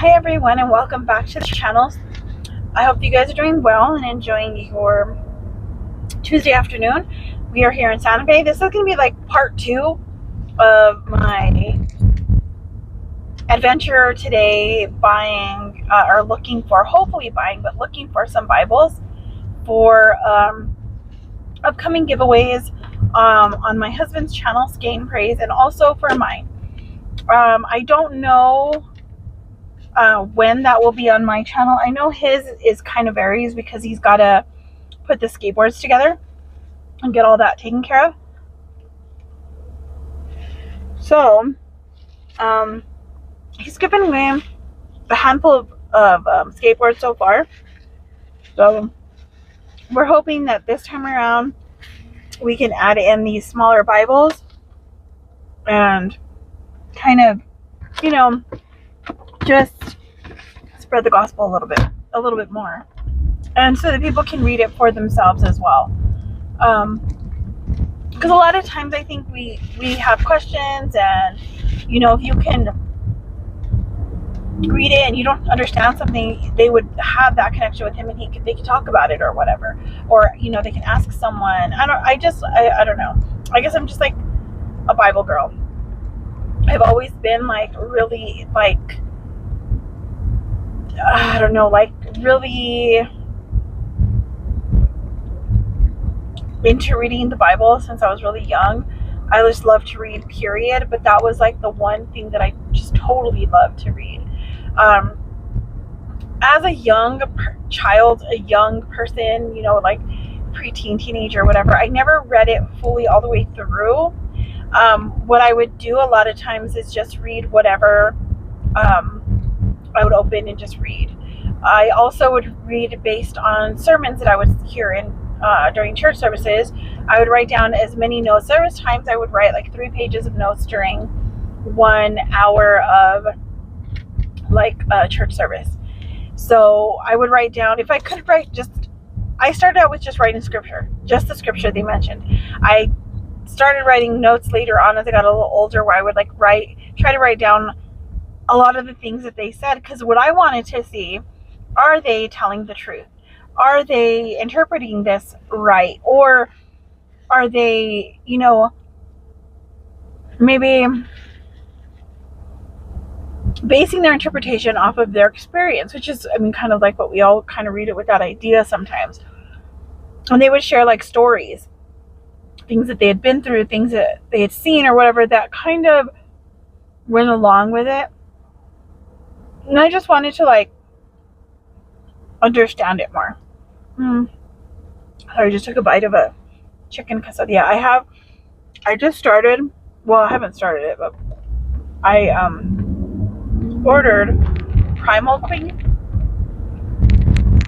Hi everyone, and welcome back to the channel. I hope you guys are doing well and enjoying your Tuesday afternoon. We are here in Santa Fe. This is going to be like part 2 of my adventure today, buying or looking for, hopefully buying, but looking for some Bibles for upcoming giveaways on my husband's channel, Skate and Praise, and also for mine. I don't know when that will be on my channel. I know his is kind of varies because he's got to put the skateboards together and get all that taken care of. So he's given me a handful of skateboards so far. So we're hoping that this time around we can add in these smaller Bibles and kind of, just spread the gospel a little bit more, and so that people can read it for themselves as well. Because a lot of times I think we have questions, and if you can read it and you don't understand something, they would have that connection with him, and they can talk about it or whatever, or they can ask someone. I don't know. I guess I'm just like a Bible girl. I've always been like really really into reading the Bible since I was really young. I just love to read, period, but that was like the one thing that I just totally loved to read. As a young child, a young person, like preteen, teenager, whatever, I never read it fully all the way through. What I would do a lot of times is just read whatever I would open and just read. I also would read based on sermons that I would hear during church services. I would write down as many notes. There was times I would write like 3 pages of notes during 1 hour of church service. So I would write down, if I could write I started out with just writing scripture, just the scripture they mentioned. I started writing notes later on as I got a little older, where I would try to write down a lot of the things that they said, because what I wanted to see, are they telling the truth? Are they interpreting this right? Or are they, maybe basing their interpretation off of their experience, which is, kind of like what we all kind of read it with that idea sometimes. And they would share like stories, things that they had been through, things that they had seen or whatever, that kind of went along with it. And I just wanted to understand it more. I just took a bite of a chicken quesadilla. I just started, well, I haven't started it, but I ordered Primal Queen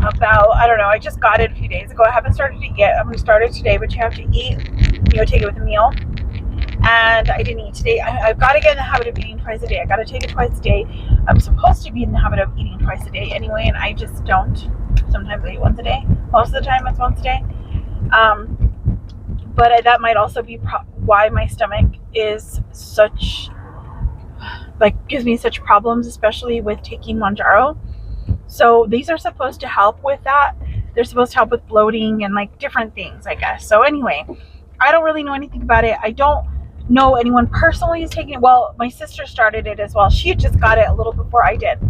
I just got it a few days ago. I haven't started it yet. I'm going to start it today, but you have to eat, take it with a meal. And I didn't eat today. I've got to get in the habit of eating twice a day. I got to take it twice a day. I'm supposed to be in the habit of eating twice a day anyway, and I just don't. Sometimes I eat once a day. Most of the time it's once a day. But that might also be why my stomach is gives me such problems, especially with taking Mounjaro. So these are supposed to help with that. They're supposed to help with bloating and different things, I guess. So anyway, I don't really know anything about it. I don't know anyone personally who's taking it. Well, my sister started it as well. She had just got it a little before I did,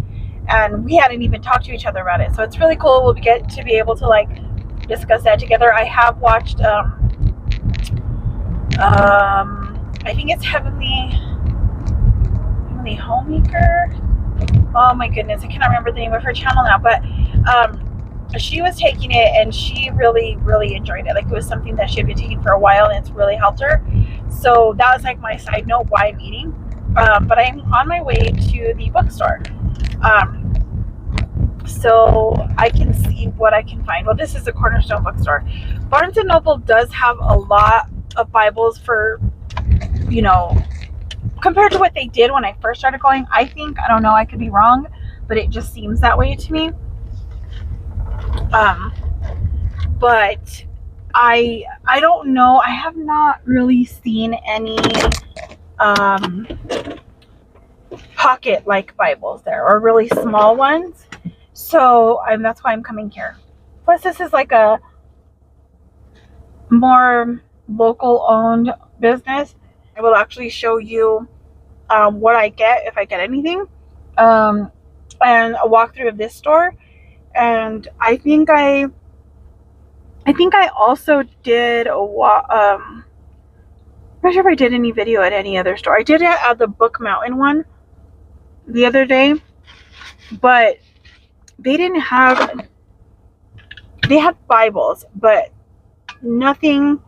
and we hadn't even talked to each other about it. So it's really cool. We'll get to be able to discuss that together. I have watched I think it's Heavenly Homemaker. Oh my goodness, I cannot remember the name of her channel now, but she was taking it and she really, really enjoyed it. It was something that she had been taking for a while, and it's really helped her. So that was my side note why I'm eating. But I'm on my way to the bookstore. So I can see what I can find. Well, this is a Cornerstone bookstore. Barnes & Noble does have a lot of Bibles for, compared to what they did when I first started going. I don't know, I could be wrong, but it just seems that way to me. But I don't know. I have not really seen any pocket like Bibles there, or really small ones. So that's why I'm coming here. Plus this is like a more local owned business. I will actually show you what I get, if I get anything, and a walkthrough of this store. And I think I also did I'm not sure if I did any video at any other store. I did it at the Book Mountain one the other day, but they didn't have, they had Bibles, but nothing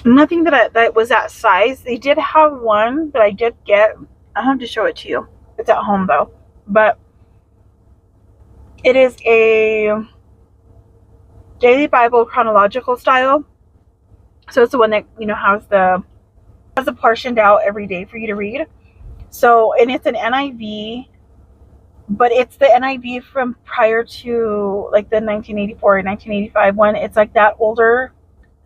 that was that size. They did have one that I did get. I'll have to show it to you. It's at home though, but it is a daily Bible chronological style. So it's the one that, you know, has it portioned out every day for you to read. So, and it's an NIV, but it's the NIV from prior to like the 1984 or 1985 one. It's like that older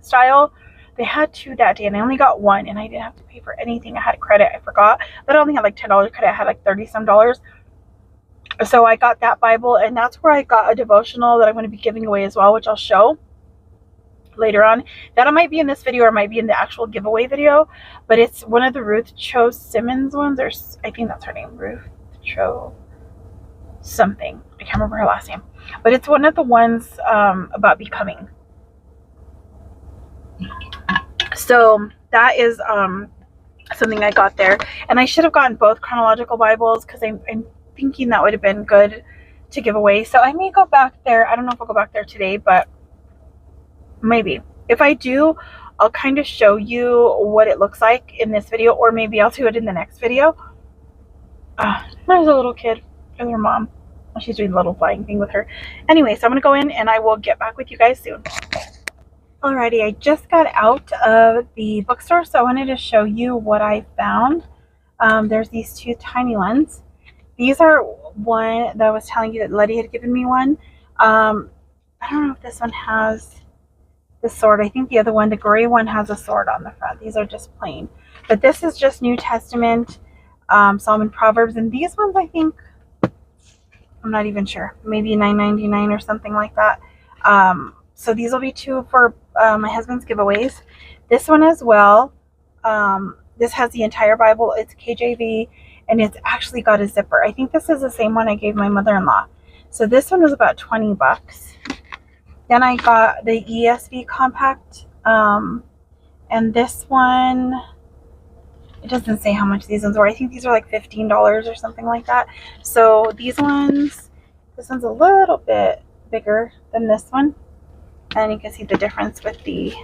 style. They had two that day and I only got one, and I didn't have to pay for anything. I had credit, I forgot, but I only had like $10 credit. I had like 30 some dollars. So I got that Bible, and that's where I got a devotional that I'm going to be giving away as well, which I'll show later on. That might be in this video or might be in the actual giveaway video, but it's one of the Ruth Cho Simmons ones, or I think that's her name, Ruth Cho something. I can't remember her last name, but it's one of the ones about becoming. So that is something I got there, and I should have gotten both chronological Bibles because I'm thinking that would have been good to give away. So I may go back there. I don't know if I'll go back there today, but maybe. If I do, I'll kind of show you what it looks like in this video, or maybe I'll do it in the next video. There's a little kid with her mom. She's doing the little flying thing with her. Anyway, so I'm going to go in and I will get back with you guys soon. Alrighty, I just got out of the bookstore, so I wanted to show you what I found. There's these two tiny ones. These are one that I was telling you that Letty had given me one. I don't know if this one has the sword. I think the other one, the gray one, has a sword on the front. These are just plain. But this is just New Testament, Psalm and Proverbs. And these ones, I think, I'm not even sure, maybe $9.99 or something like that. So these will be two for my husband's giveaways. This one as well. This has the entire Bible. It's KJV, and it's actually got a zipper. I think this is the same one I gave my mother-in-law. So this one was about 20 bucks. Then I got the ESV compact, and this one, it doesn't say how much these ones were. I think these are like $15 or something like that. So these ones, this one's a little bit bigger than this one, and you can see the difference with these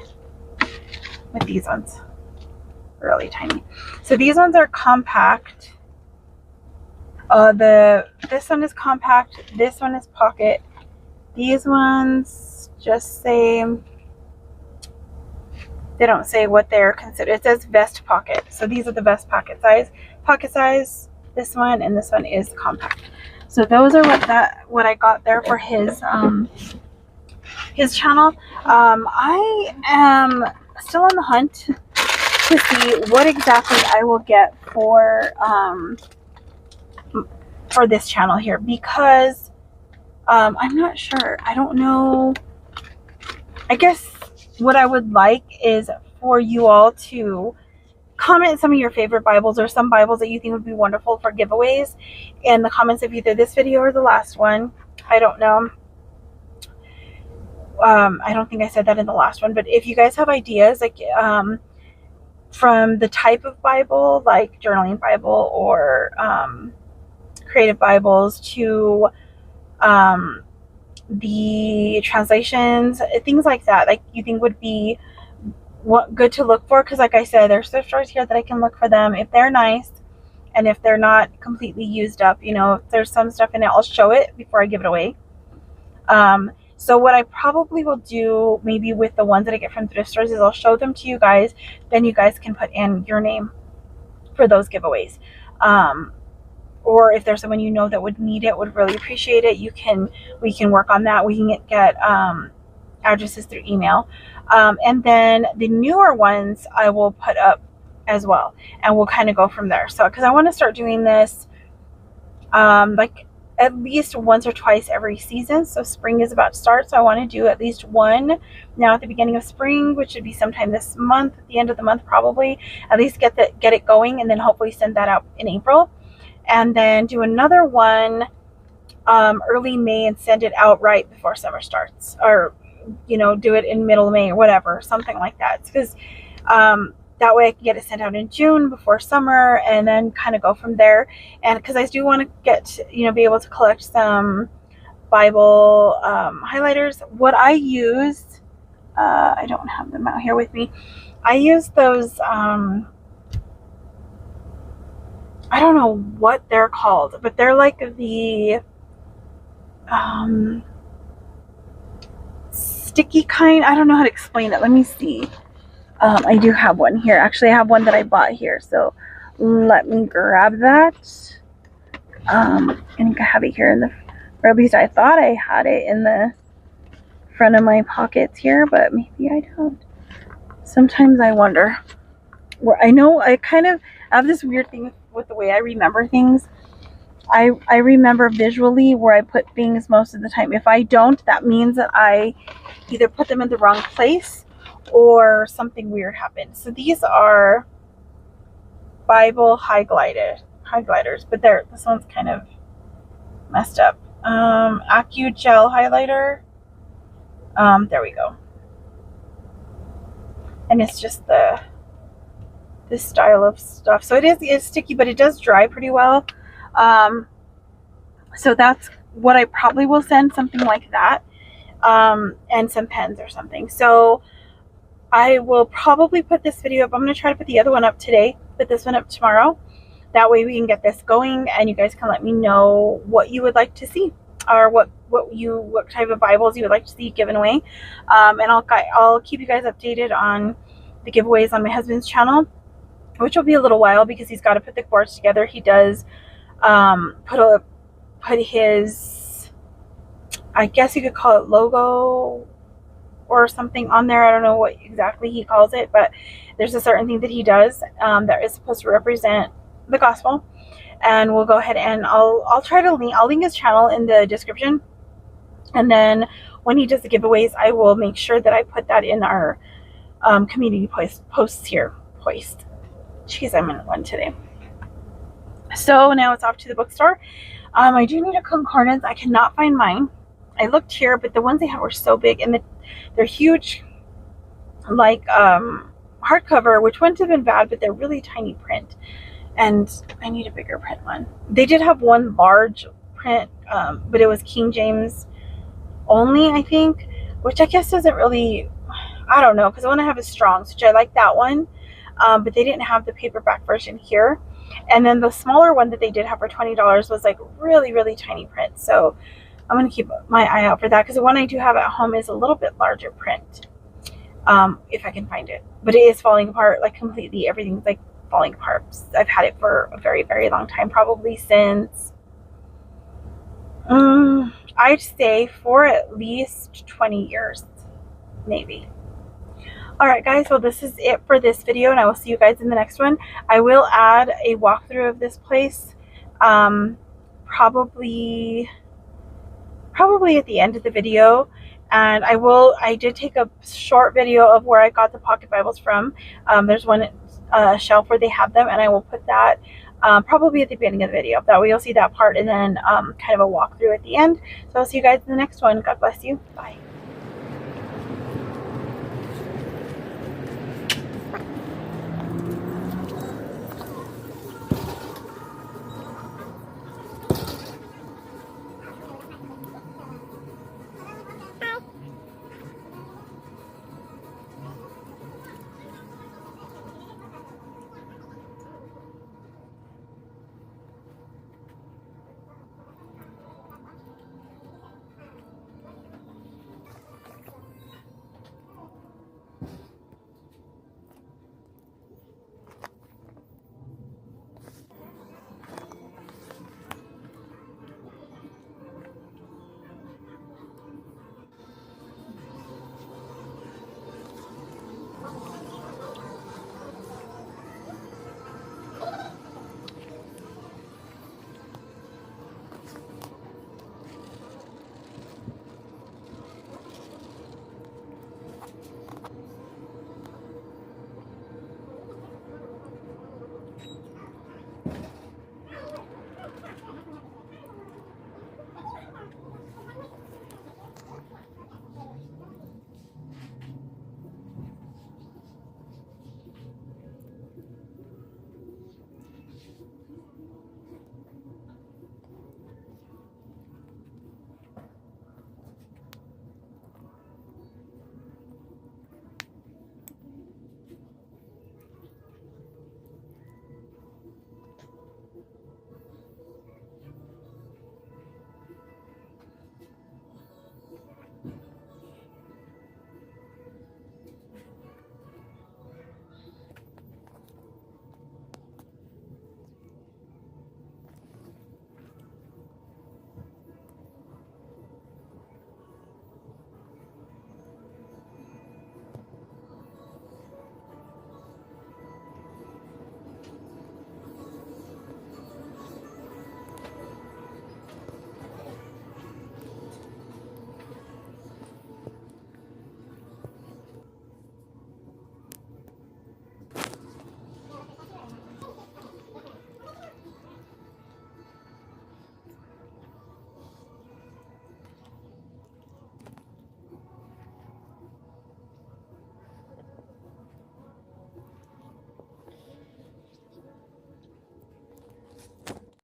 ones, really tiny. So these ones are compact. This one is compact. This one is pocket. These ones just say, they don't say what they're considered. It says vest pocket. So these are the vest pocket size. Pocket size, this one, and this one is compact. So those are what I got there for his channel. I am still on the hunt to see what exactly I will get for this channel here, because I'm not sure. I don't know. I guess what I would like is for you all to comment some of your favorite Bibles, or some Bibles that you think would be wonderful for giveaways, in the comments of either this video or the last one. I don't know. I don't think I said that in the last one, but if you guys have ideas, like from the type of Bible, like journaling Bible or creative Bibles, to the translations, things like that, like you think would be good to look for, because like I said, there's thrift stores here that I can look for them. If they're nice and if they're not completely used up, you know, if there's some stuff in it, I'll show it before I give it away. So what I probably will do, maybe with the ones that I get from thrift stores, is I'll show them to you guys, then you guys can put in your name for those giveaways. Or if there's someone you know that would need it, would really appreciate it, we can work on that. We can get addresses through email. And then the newer ones I will put up as well, and we'll kind of go from there. So because I want to start doing this like at least once or twice every season. So spring is about to start, so I want to do at least one now at the beginning of spring, which should be sometime this month, at the end of the month probably. At least get it going, and then hopefully send that out in April, and then do another one early May and send it out right before summer starts, or do it in middle May or whatever, something like that. Because that way I can get it sent out in June before summer, and then kind of go from there. And because I do want to get, be able to collect some Bible highlighters. What I use, I don't have them out here with me. I use those, I don't know what they're called, but they're like the sticky kind. I don't know how to explain it. Let me see. I do have one here. Actually, I have one that I bought here. So let me grab that. I think I have it here or at least I thought I had it in the front of my pockets here, but maybe I don't. Sometimes I wonder. I know I kind of have this weird thing with the way I remember things. I remember visually where I put things most of the time. If I don't, that means that I either put them in the wrong place or something weird happened. So these are Bible highlighters, but this one's kind of messed up. AccuGel highlighter. There we go. And it's just this style of stuff. So it's sticky, but it does dry pretty well. So that's what I probably will send, something like that, and some pens or something. So I will probably put this video up. I'm going to try to put the other one up today, put this one up tomorrow. That way we can get this going, and you guys can let me know what you would like to see, or what type of Bibles you would like to see given away. And I'll keep you guys updated on the giveaways on my husband's channel, which will be a little while because he's got to put the boards together. He does put his, I guess you could call it, logo or something on there. I don't know what exactly he calls it, but there's a certain thing that he does that is supposed to represent the gospel. And we'll go ahead and I'll try to link his channel in the description, and then when he does the giveaways, I will make sure that I put that in our community posts here. Jeez, I'm in one today. So now it's off to the bookstore. I do need a concordance. I cannot find mine. I looked here, but the ones they have were so big, and they're huge, like hardcover, which wouldn't have been bad, but they're really tiny print, and I need a bigger print one. They did have one large print, but it was King James only, I think, which I guess doesn't really, I don't know, because the one I have is Strong's, which I like that one, but they didn't have the paperback version here. And then the smaller one that they did have for $20 was like really, really tiny print. So I'm going to keep my eye out for that, because the one I do have at home is a little bit larger print, if I can find it. But it is falling apart, like completely. Everything's like falling apart. I've had it for a very, very long time, probably since, I'd say for at least 20 years, maybe. Alright guys, well this is it for this video, and I will see you guys in the next one. I will add a walkthrough of this place, probably at the end of the video. And I did take a short video of where I got the pocket Bibles from. There's one shelf where they have them, and I will put that probably at the beginning of the video. That way you'll see that part, and then kind of a walkthrough at the end. So I'll see you guys in the next one. God bless you. Bye.